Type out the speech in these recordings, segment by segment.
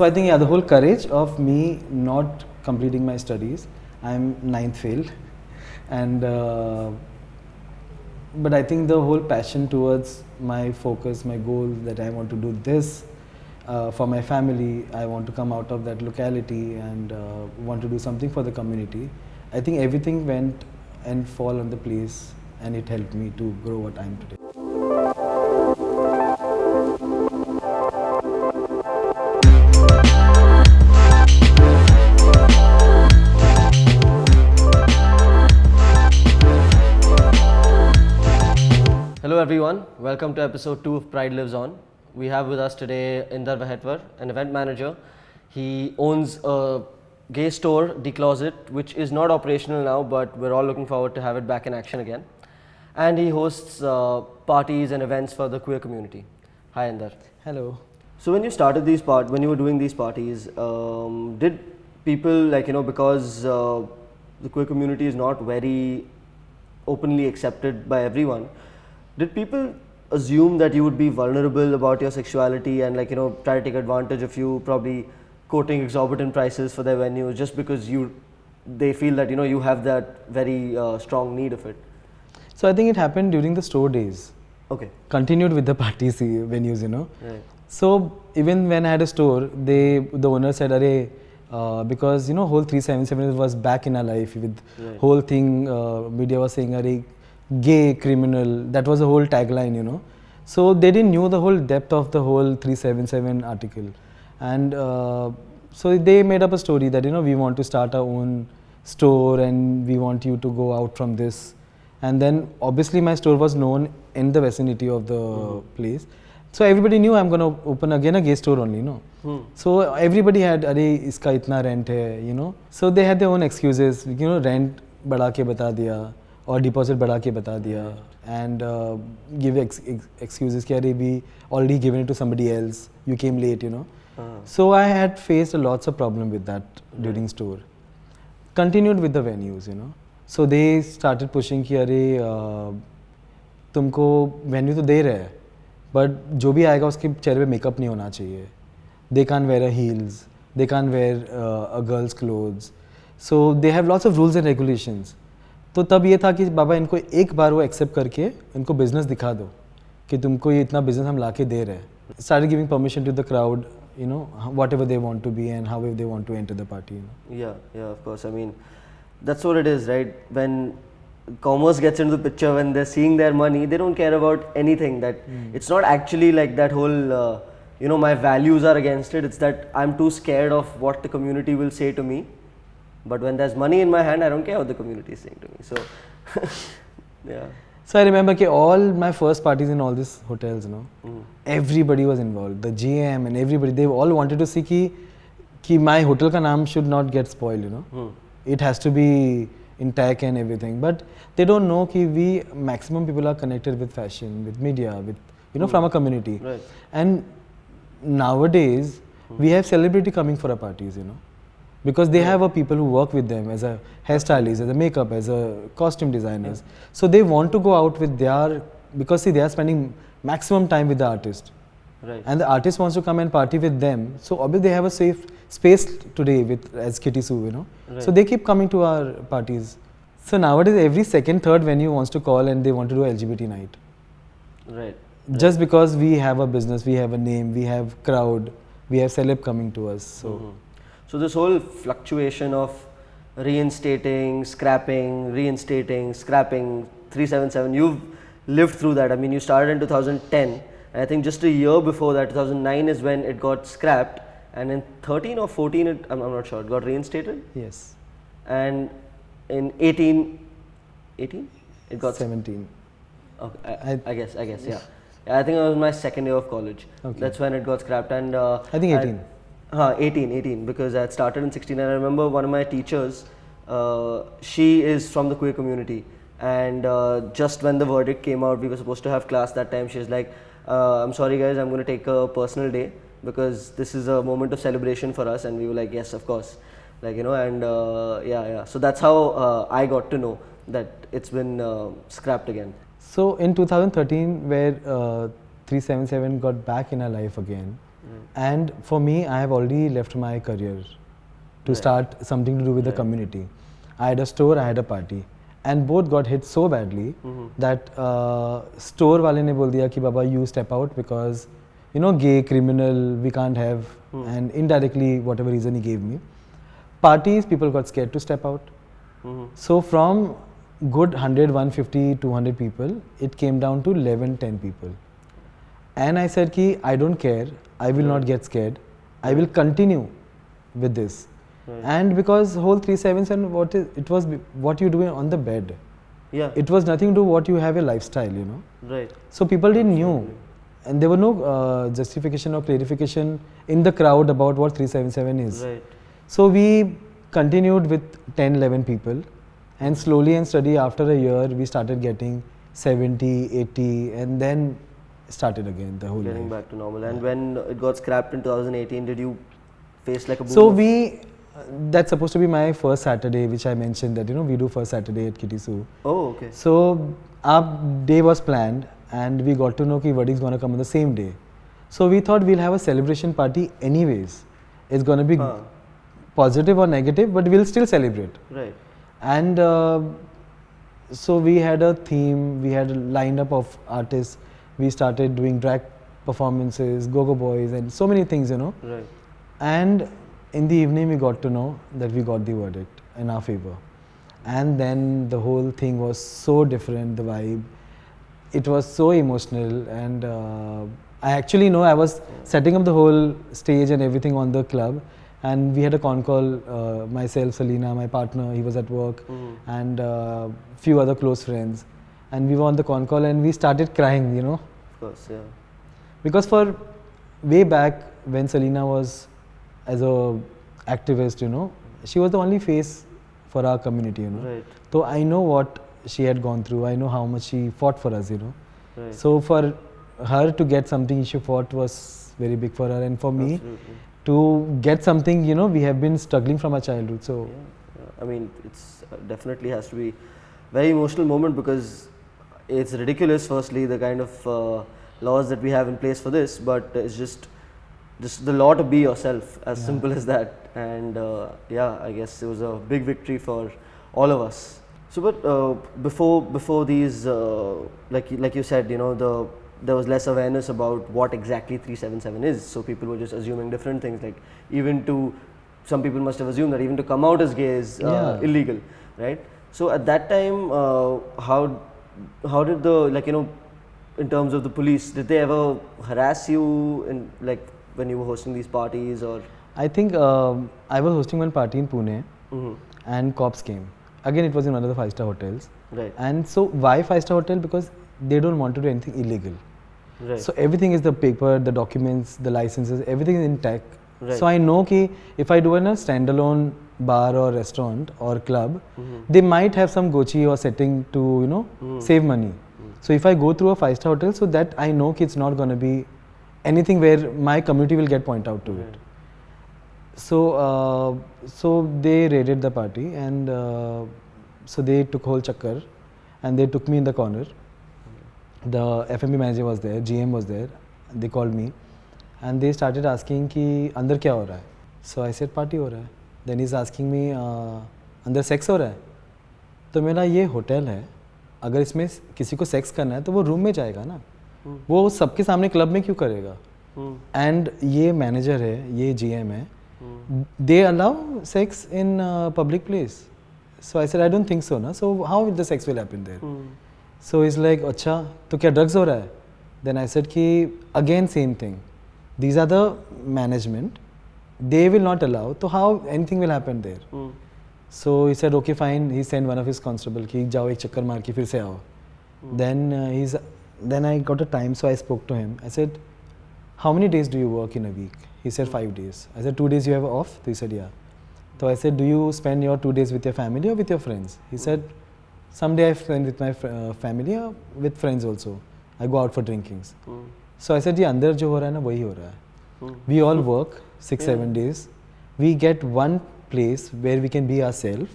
So I think the whole courage of me not completing my studies. I'm ninth fail, and but I think the whole passion towards my focus, my goal that I want to do this for my family. I want to come out of that locality and want to do something for the community. I think everything went and fall on the place, and it helped me to grow what I am today. Hello everyone, welcome to episode 2 of Pride Lives On. We have with us today Inder Vhatwar, an event manager. He owns a gay store, The Closet, which is not operational now, but we're all looking forward to have it back in action again. And he hosts parties and events for the queer community. Hi Inder. Hello. So when you started when you were doing these parties, did people because the queer community is not very openly accepted by everyone, did people assume that you would be vulnerable about your sexuality and try to take advantage of you, probably quoting exorbitant prices for their venues just because they feel that you have that very strong need of it? So I think it happened during the store days. Okay. Continued with the parties venues, Right. So even when I had a store, the owner said, "Arey, because whole 377 was back in our life with Right. whole thing. Media was saying, "Arey, gay criminal." That was the whole tagline, So they didn't know the whole depth of the whole 377 article, and so they made up a story that we want to start our own store and we want you to go out from this. And then obviously my store was known in the vicinity of the place. So everybody knew I'm going to open again a gay store only, So everybody had, "Arey, iska itna rent hai," So they had their own excuses, rent बढ़ा के बता दिया or deposit बढ़ा के बता दिया, and give excuses कि अरे we already given it to somebody else, you came late, So I had faced lots of problem with that during store. Continued with the venues, So they started pushing कि अरे तुमको venue तो दे रहे हैं, but जो भी आएगा उसके चेहरे पे मेकअप नहीं होना चाहिए. They can't wear a heels, they can't wear a girl's clothes. So they have lots of rules and regulations. तो तब ये था कि बाबा इनको एक बार वो एक्सेप्ट करके इनको बिजनेस दिखा दो कि तुमको ये इतना बिजनेस हम ला के दे रहे हैं. Started giving permission to the crowd, whatever they want to be and however they want to enter the party. Yeah, of course. I mean, that's what it is, right? When commerce gets into the picture, when they're seeing their money, they don't care about anything. That it's not actually like that whole, my values are against it. It's that I'm too scared of what the community will say to me. But when there's money in my hand, I don't care what the community is saying to me. So, yeah. So I remember that all my first parties in all these hotels, everybody was involved. The GM and everybody, they all wanted to see ki my hotel ka naam should not get spoiled, It has to be intact and everything. But they don't know ki maximum people are connected with fashion, with media, with, from a community. Right. And nowadays, we have celebrity coming for our parties, Because they have people who work with them as a hairstylist, as a makeup, as a costume designers. So they want to go out with because see, they are spending maximum time with the artist. Right. And the artist wants to come and party with them. So obviously they have a safe space today as Kitty Sue, Right. So they keep coming to our parties. So nowadays every second, third venue wants to call and they want to do LGBT night. Right. Just because we have a business, we have a name, we have crowd, we have celeb coming to us. So. So this whole fluctuation of reinstating, scrapping, 377, you've lived through that. I mean, you started in 2010, and I think just a year before that, 2009 is when it got scrapped, and in 13 or 14, I'm not sure, it got reinstated? Yes. And in 18, it got 17. Okay, I guess, yeah. I think it was my second year of college. Okay. That's when it got scrapped, and I think 18. 18, because I had started in 16. And I remember one of my teachers, she is from the queer community, and just when the verdict came out, we were supposed to have class that time. She was like, "I'm sorry guys, I'm going to take a personal day because this is a moment of celebration for us." And we were like, "Yes, of course," and yeah. So that's how I got to know that it's been scrapped again. So in 2013, where 377 got back in our life again, And for me, I have already left my career to start something to do with the community. I had a store, I had a party, and both got hit so badly that store wale ne bol diya ki Baba, you step out because gay, criminal, we can't have, and indirectly whatever reason he gave me. Parties, people got scared to step out. So from good 100, 150, 200 people, it came down to 11, 10 people. And I said ki I don't care, I will not get scared, I will continue with this. And because whole 377, it was what you do on the bed. Yeah. It was nothing to do what you have a lifestyle, Right. So people didn't knew. And there were no justification or clarification in the crowd about what 377 is. Right. So we continued with 10, 11 people, and slowly and steady after a year we started getting 70, 80, and then started again the whole Getting life. back to normal. And when it got scrapped in 2018, did you face like a boom? So that's supposed to be my first Saturday, which I mentioned that we do first Saturday at Kitty Sue. Oh, okay. So our day was planned, and we got to know that Vadi is going to come on the same day. So we thought we'll have a celebration party anyways. It's going to be positive or negative, but we'll still celebrate. Right. And so we had a theme, we had a lineup of artists. We started doing drag performances, go-go boys, and so many things, Right. And in the evening, we got to know that we got the verdict in our favor. And then the whole thing was so different, the vibe. It was so emotional, and I actually know I was setting up the whole stage and everything on the club, and we had a con call, myself, Selena, my partner, he was at work, and few other close friends, and we were on the con call and we started crying, Of course, yeah. because for way back when Selena was as a activist, she was the only face for our community, Right. So I know what she had gone through. I know how much she fought for us, Right. So for her to get something she fought was very big for her, and for me Absolutely. to get something, we have been struggling from our childhood. So Yeah. I mean, it's definitely has to be very emotional moment, because it's ridiculous, firstly, the kind of laws that we have in place for this, but it's just the law to be yourself, as simple as that. And yeah, I guess it was a big victory for all of us. So, but before these, like you said, there was less awareness about what exactly 377 is. So people were just assuming different things. Like some people must have assumed that even to come out as gay is illegal, right? So at that time, how did the in terms of the police, did they ever harass you in when you were hosting these parties, or? I think I was hosting one party in Pune, and cops came. Again, it was in one of the 5-star hotels. Right. And so why 5-star hotel? Because they don't want to do anything illegal. Right. So everything is the paper, the documents, the licenses, everything is intact. Right. So I know that if I do in a standalone bar or restaurant or club, they might have some gochi or setting to save money. So if I go through a 5-star hotel, so that I know that it's not going to be anything where my community will get point out to it. So they raided the party, and so they took whole chakkar, and they took me in the corner. The F&B manager was there, GM was there. They called me, and they started asking कि अंदर क्या हो रहा है? So I said party हो रहा है. Then he's asking me अंदर sex हो रहा है? तो मेरा ये होटल है, अगर इसमें किसी को सेक्स करना है तो वो रूम में जाएगा ना, वो सबके सामने क्लब में क्यों करेगा? एंड ये मैनेजर है, ये GM है, they allow sex in public place. So I said I don't think so na. So how the sex will happen there? So he's like, अच्छा तो क्या drugs हो रहा है? Then I said कि again same thing. These are the management. They will not allow. So how anything will happen there? So he said okay fine. He sent one of his constable कि जाओ एक चक्कर मार के फिर से आओ. Then I got a time, so I spoke to him. I said, how many days do you work in a week? He said 5 days. I said 2 days you have off? So he said yeah. So I said, do you spend your 2 days with your family or with your friends? He said, someday I spend with my family or with friends also. I go out for drinkings. So I said, ये अंदर जो हो रहा है ना वही हो रहा है. We all work 6-7 days. We get one place where we can be ourselves.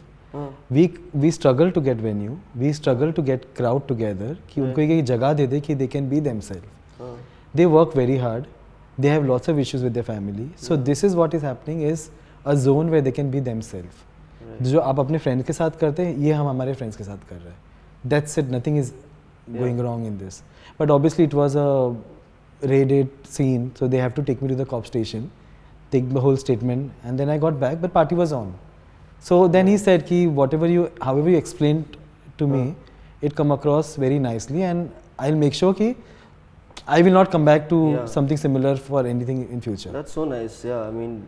We struggle to get venue. We struggle to get crowd together. कि उनको एक जगह दे दे कि they can be themselves. They work very hard. they have lots of issues with their family. So this is what is happening is a zone where they can be themselves. जो आप अपने friend के साथ करते हैं ये हम हमारे फ्रेंड्स के साथ कर रहे हैं. That's it. Nothing is going wrong in this. But obviously it was a raided scene, so they have to take me to the cop station, take the whole statement, and then I got back. But party was on. So then he said कि however you explained to me, it come across very nicely, and I'll make sure कि I will not come back to something similar for anything in future. That's so nice. Yeah, I mean,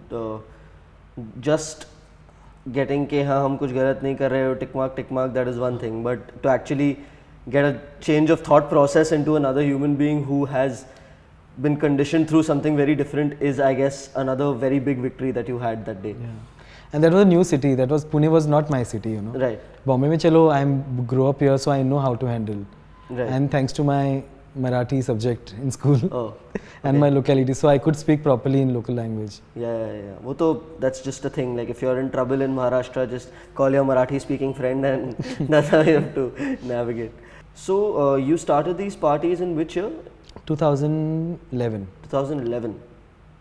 just getting कि हाँ हम कुछ गलत नहीं कर रहे हो, tick mark, that is one thing. But to actually get a change of thought process into another human being who has been conditioned through something very different is, I guess, another very big victory that you had that day. Yeah. And that was a new city. That was Pune was not my city, you know. Right. Bombay में चलो I grew up here, so I know how to handle. Right. And thanks to my Marathi subject in school and my locality, so I could speak properly in local language. Yeah. वो तो that's just a thing. Like if you're in trouble in Maharashtra, just call your Marathi speaking friend, and that's how you have to navigate. So you started these parties in which year? 2011. 2011,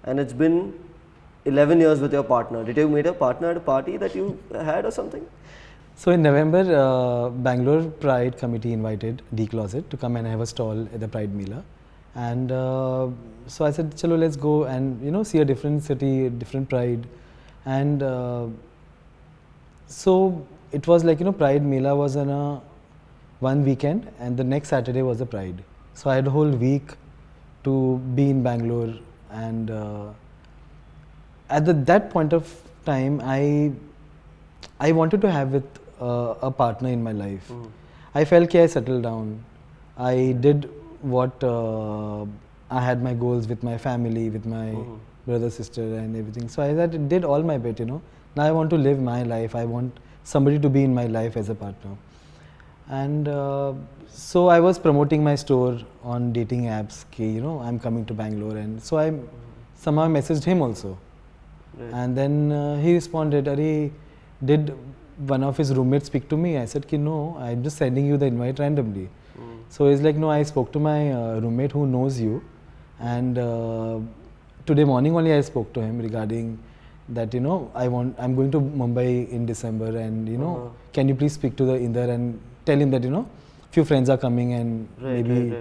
and it's been 11 years with your partner. Did you meet a partner at a party that you had or something? So in November, Bangalore Pride Committee invited D-Closet to come and have a stall at the Pride Mela. And so I said, chalo, let's go and, you know, see a different city, different Pride. And so it was like, you know, Pride Mela was on a one weekend, and the next Saturday was the Pride. So I had a whole week to be in Bangalore, and at that point of time, I wanted to have a partner in my life. I felt that I settled down. I did what I had my goals with my family, with my brother, sister, and everything. So I did all my bit, you know. Now I want to live my life. I want somebody to be in my life as a partner. And so I was promoting my store on dating apps. You know, I'm coming to Bangalore, and so I somehow messaged him also. Right. And then he responded, "Arey, did one of his roommates speak to me?" I said, "Ki no, I'm just sending you the invite randomly." So he's like, "No, I spoke to my roommate who knows you, and today morning only I spoke to him regarding that, you know, I'm going to Mumbai in December, and you know, can you please speak to the Inder and tell him that, you know, few friends are coming, and maybe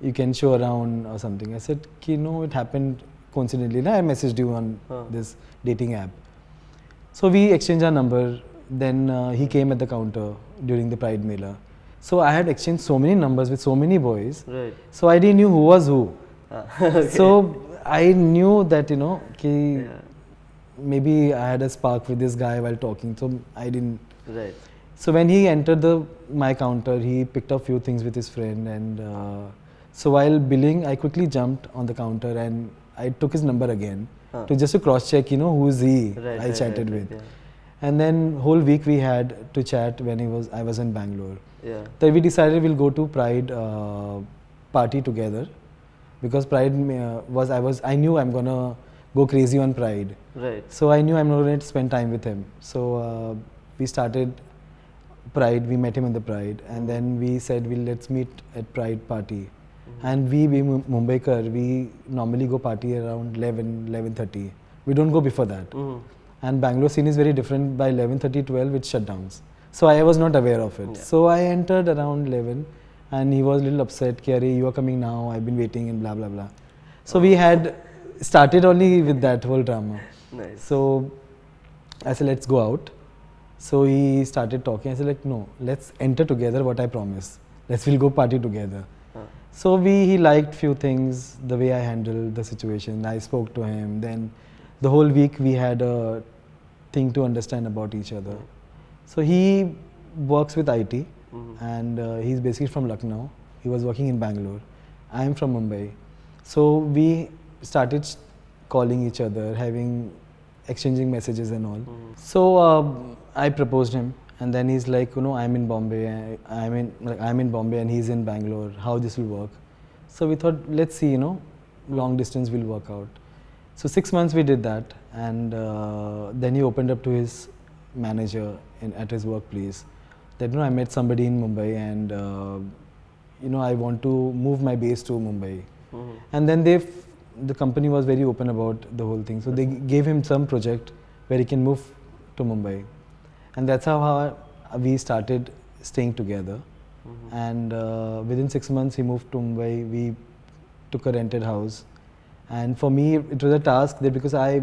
you can show around or something." I said, "Ki no, it happened coincidentally. I messaged you on this dating app." So we exchanged our number. Then he came at the counter during the Pride Mela. So I had exchanged so many numbers with so many boys. Right. So I didn't know who was who. Okay. So I knew that, you know, ki maybe I had a spark with this guy while talking. So I didn't. Right. So when he entered my counter, he picked up few things with his friend, and so while billing, I quickly jumped on the counter and I took his number again just to cross check, you know, who is he I chatted with. Yeah. And then whole week we had to chat when I was in Bangalore. Yeah. Then we decided we'll go to Pride party together, because Pride I knew I'm gonna go crazy on Pride. Right. So I knew I'm not going to spend time with him. So we started Pride. We met him in the Pride, and then we said, let's meet at Pride party. And we Mumbaikar, we normally go party around 11:30. We don't go before that. And Bangalore scene is very different. By 11:30, 12, it shutdowns. So I was not aware of it. Yeah. So I entered around 11, and he was a little upset. Kari, you are coming now. I've been waiting, and blah blah blah. So we had started only with that whole drama. Nice. So I said, let's go out. So he started talking. I said, like, no, let's enter together what I promised. We'll go party together. So he liked few things, the way I handled the situation. I spoke to him. Then the whole week we had a thing to understand about each other. So he works with IT, and he's basically from Lucknow. He was working in Bangalore. I am from Mumbai. So we started calling each other, exchanging messages and all. So I proposed him, and then he's like, you know, I'm in Bombay. I'm in Bombay, and he's in Bangalore. How this will work? So we thought, let's see, you know, long distance will work out. So 6 months we did that, and then he opened up to his manager at his workplace that, you know, I met somebody in Mumbai, and you know, I want to move my base to Mumbai. And then they the company was very open about the whole thing. So they gave him some project where he can move to Mumbai, and that's how we started staying together. And within 6 months he moved to Mumbai. We took a rented house, and for me it was a task that because I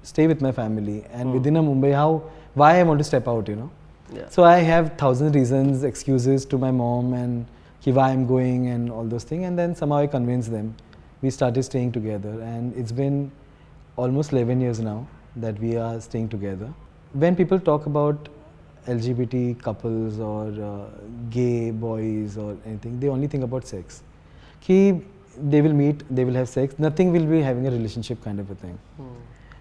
stay with my family and within a Mumbai, why I want to step out, you know. Yeah. So I have thousand reasons, excuses to my mom and why I'm going and all those things, and then somehow I convinced them. We started staying together, and it's been almost 11 years now that we are staying together. When people talk about LGBT couples or gay boys or anything, they only think about sex. Ki they will meet, they will have sex, nothing will be having a relationship kind of a thing.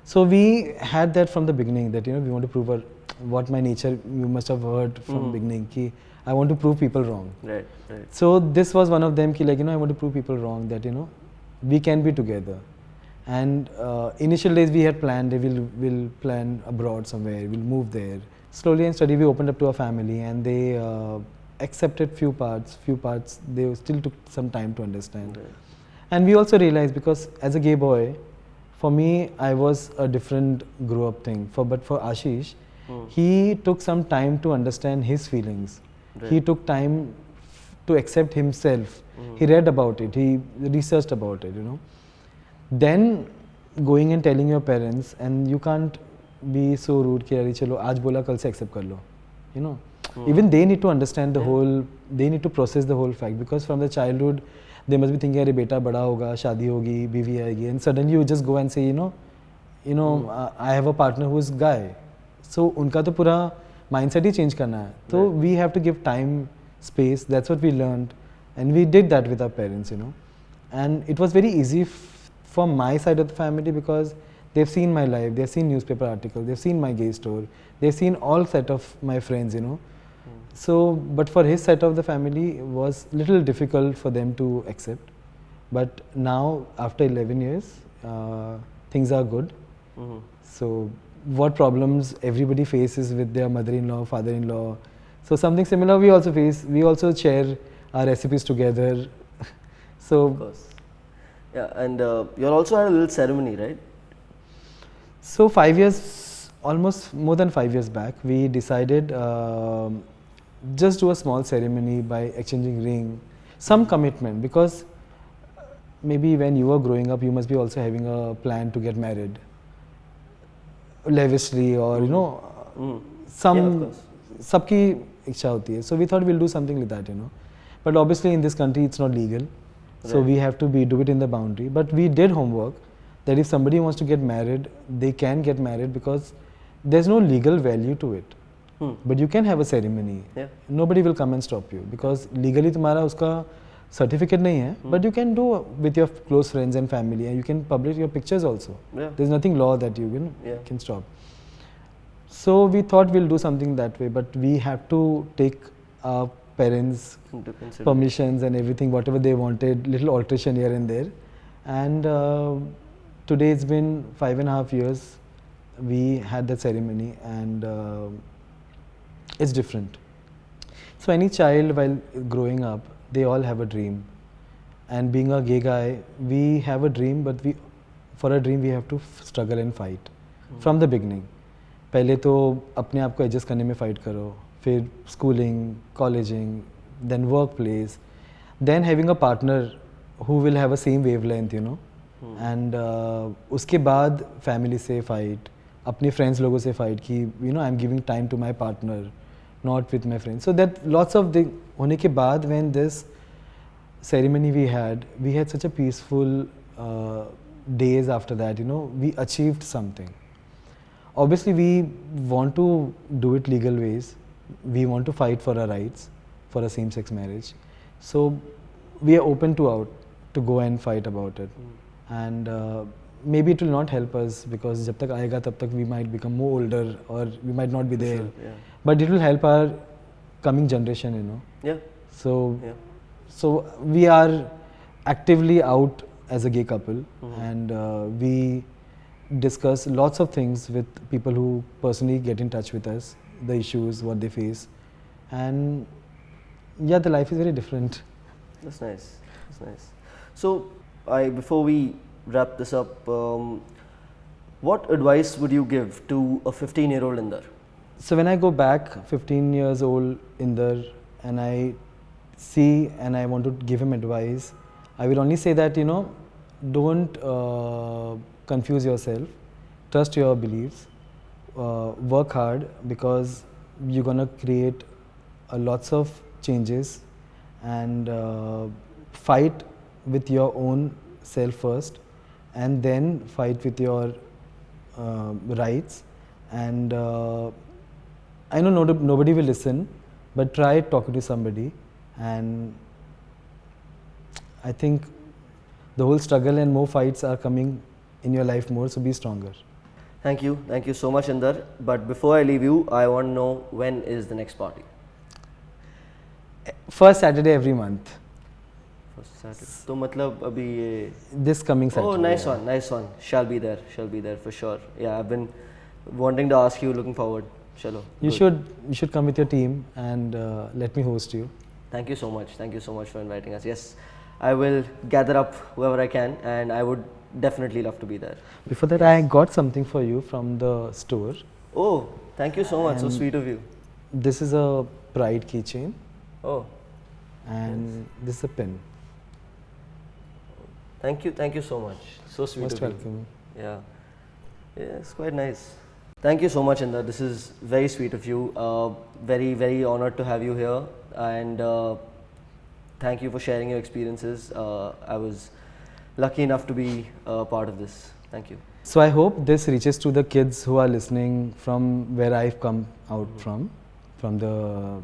So we had that from the beginning, that, you know, we want to prove what my nature, you must have heard from beginning, ki I want to prove people wrong. Right, right. So this was one of them, ki like, you know, I want to prove people wrong, that, you know, we can be together. And initial days we had planned, we'll plan abroad somewhere, we'll move there. Slowly and steadily we opened up to our family, and they accepted few parts, they still took some time to understand. Right. And we also realized, because as a gay boy, for me, I was a different grow up thing. But for Ashish, he took some time to understand his feelings. Right. He took time to accept himself. He read about it, he researched about it, you know. Then going and telling your parents, and you can't be so rude कि अरे चलो आज बोला कल से accept कर लो, you know. Even they need to understand the whole, they need to process the whole fact, because from the childhood they must be thinking अरे बेटा बड़ा होगा, शादी होगी, बीवी आएगी, and suddenly you just go and say, you know, I have a partner who is guy. So उनका तो पूरा mindset ही change करना है. So we have to give time, space. That's what we learned, and we did that with our parents, you know. And it was very easy from my side of the family, because they've seen my life, they've seen newspaper articles, they've seen my gay store, they've seen all set of my friends, you know. So, but for his side of the family was little difficult for them to accept. But now, after 11 years, things are good. So, what problems everybody faces with their mother-in-law, father-in-law, so something similar we also face. We also share our recipes together. So, Of course. Yeah, and you also had a little ceremony, right? So 5 years, almost more than 5 years back, we decided just do a small ceremony by exchanging ring, some commitment, because maybe when you were growing up, you must be also having a plan to get married lavishly, or you know, some सबकी इच्छा होती है. So we thought we'll do something like that, you know. But obviously in this country it's not legal, so we have to do it in the boundary. But we did homework that if somebody wants to get married, they can get married, because there's no legal value to it. But you can have a ceremony. Nobody will come and stop you, because legally तुम्हारा उसका certificate नहीं है. But you can do with your close friends and family, and you can publish your pictures also. There's nothing law that you can stop. So we thought we'll do something that way, but we have to take our parents' permissions and everything, whatever they wanted, little alteration here and there. And today it's been 5.5 years. We had that ceremony, and it's different. So any child while growing up, they all have a dream. And being a gay guy, we have a dream, but for a dream we have to struggle and fight from the beginning. पहले तो अपने आप को adjust करने में fight करो, फिर schooling, colleging, then work place, then having a partner who will have a same wavelength, you know. And उसके बाद फैमिली से फाइट, अपने फ्रेंड्स लोगों से फाइट कि you know I am giving time to my partner, not with my friends. So that lots of the होने के बाद when this ceremony we had such a peaceful days after that, you know. We achieved something. Obviously we want to do it legal ways, we want to fight for our rights for a same sex marriage, so we are open to go and fight about it. And maybe it will not help us, because jab tak aayega tab tak we might become more older, or we might not be there. But it will help our coming generation, you know. So we are actively out as a gay couple, and we discuss lots of things with people who personally get in touch with us, the issues, what they face, and yeah, the life is very different. That's nice. That's nice. So before we wrap this up, what advice would you give to a 15-year-old Inder? So when I go back 15 years old Inder and I see and I want to give him advice, I will only say that, don't confuse yourself, trust your beliefs, work hard, because you're gonna create lots of changes, and fight with your own self first, and then fight with your rights. And I know nobody will listen, but try talking to somebody. And I think the whole struggle and more fights are coming in your life more, so be stronger. Thank you so much, Inder. But before I leave you, I want to know, when is the next party? First Saturday every month. First Saturday. So matlab abhi ye... This coming Saturday. Oh, nice one. Shall be there for sure. Yeah, I've been wanting to ask you, looking forward. Chalo. You should come with your team and let me host you. Thank you so much for inviting us. Yes, I will gather up whoever I can, and I would definitely love to be there. Before that, I got something for you from the store. Oh, thank you so much. So sweet of you. This is a Pride keychain. Oh. And this is a pen. Thank you so much. So sweet Most of you. welcome. Yeah, it's quite nice. Thank you so much, Inder. This is very sweet of you. Very honored to have you here, and thank you for sharing your experiences. I was lucky enough to be part of this. Thank you. So I hope this reaches to the kids who are listening from where I've come out from the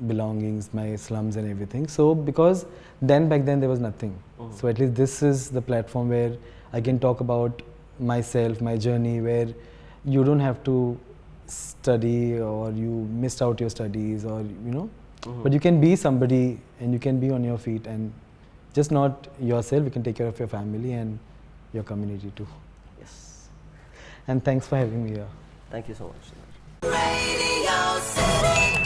belongings, my slums and everything. So because back then there was nothing. So at least this is the platform where I can talk about myself, my journey, where you don't have to study or you missed out your studies, or but you can be somebody and you can be on your feet, and just not yourself, you can take care of your family and your community too. Yes. And thanks for having me here. Thank you so much. Radio City.